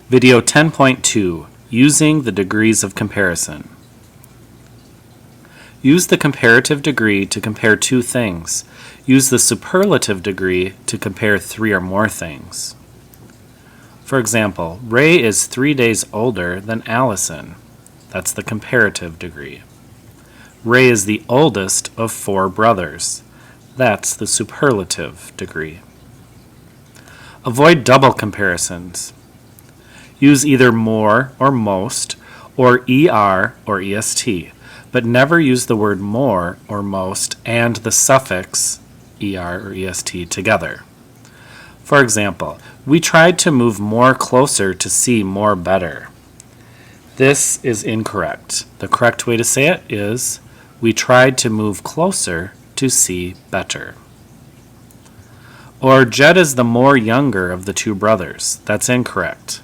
Video 10.2, Using the Degrees of Comparison. Use the comparative degree to compare two things. Use the superlative degree to compare three or more things. For example, Ray is 3 days older than Allison. That's the comparative degree. Ray is the oldest of 4 brothers. That's the superlative degree. Avoid double comparisons. Use either more or most, or ER or EST, but never use the word more or most and the suffix ER or EST together. For example, we tried to move more closer to see more better. This is incorrect. The correct way to say it is, we tried to move closer to see better. Or Jed is the more younger of the 2 brothers. That's incorrect.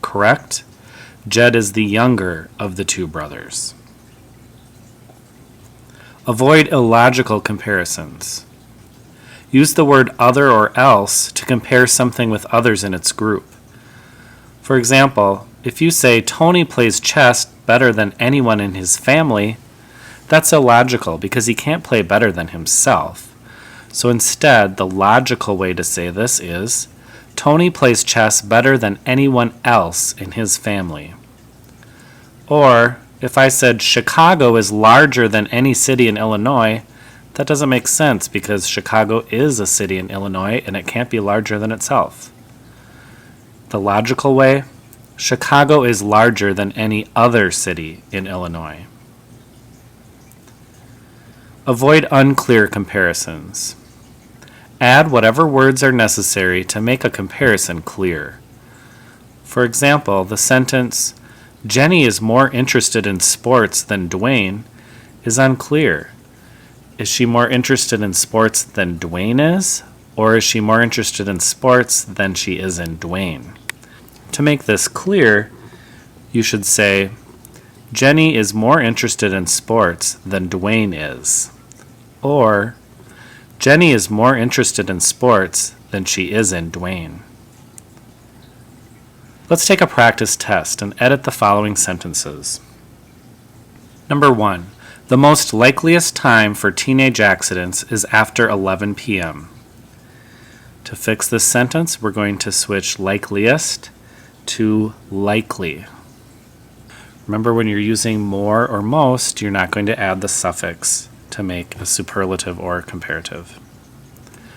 Correct? Jed is the younger of the 2 brothers. Avoid illogical comparisons. Use the word other or else to compare something with others in its group. For example, if you say Tony plays chess better than anyone in his family, that's illogical because he can't play better than himself. So instead, the logical way to say this is, Tony plays chess better than anyone else in his family. Or, if I said Chicago is larger than any city in Illinois, that doesn't make sense because Chicago is a city in Illinois and it can't be larger than itself. The logical way, Chicago is larger than any other city in Illinois. Avoid unclear comparisons. Add whatever words are necessary to make a comparison clear. For example, the sentence, Jenny is more interested in sports than Dwayne, is unclear. Is she more interested in sports than Dwayne is? Or is she more interested in sports than she is in Dwayne? To make this clear, you should say, Jenny is more interested in sports than Dwayne is. Or, Jenny is more interested in sports than she is in Dwayne. Let's take a practice test and edit the following sentences. Number 1. The most likeliest time for teenage accidents is after 11 p.m. To fix this sentence, we're going to switch likeliest to likely. Remember, when you're using more or most, you're not going to add the suffix to make a superlative or comparative.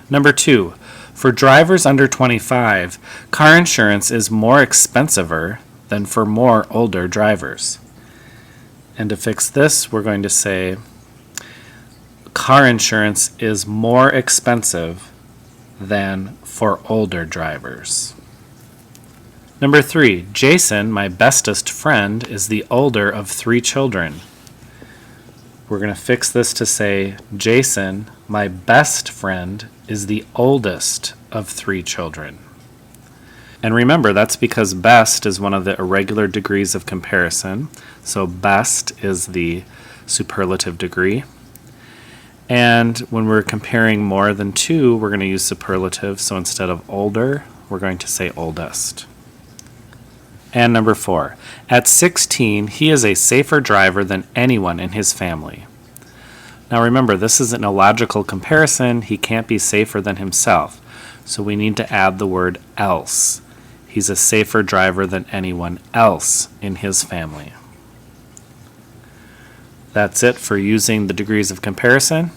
Number 2, for drivers under 25, car insurance is more expensive than for more older drivers. And to fix this, we're going to say car insurance is more expensive than for older drivers. Number 3, Jason, my bestest friend, is the older of 3 children. We're going to fix this to say, Jason, my best friend, is the oldest of 3 children. And remember, that's because best is one of the irregular degrees of comparison. So best is the superlative degree. And when we're comparing more than 2, we're going to use superlative. So instead of older, we're going to say oldest. And number 4, at 16, he is a safer driver than anyone in his family. Now remember, this is an illogical comparison. He can't be safer than himself. So we need to add the word else. He's a safer driver than anyone else in his family. That's it for using the degrees of comparison.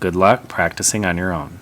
Good luck practicing on your own.